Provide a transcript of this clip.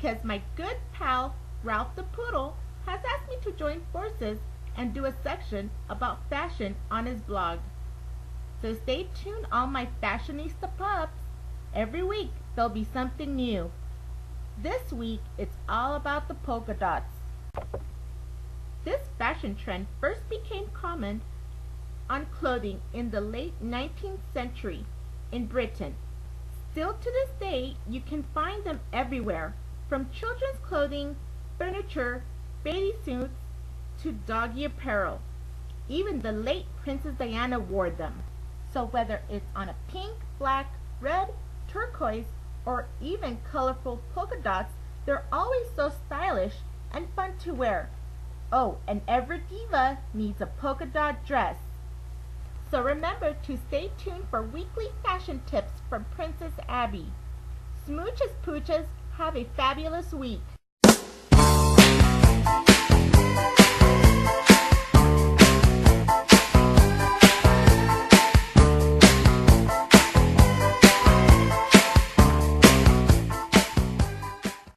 because my good pal Ralph the Poodle has asked me to join forces and do a section about fashion on his blog. So stay tuned, all my fashionista pups. Every week there'll be something new. This week it's all about the polka dots. This fashion trend first became common on clothing in the late 19th century in Britain. Still to this day, you can find them everywhere, from children's clothing, furniture, bathing suits, to doggy apparel. Even the late Princess Diana wore them. So whether it's on a pink, black, red, turquoise, or even colorful polka dots, they're always so stylish and fun to wear. Oh, and every diva needs a polka dot dress. So remember to stay tuned for weekly fashion tips from Princess Abby. Smooches pooches, have a fabulous week.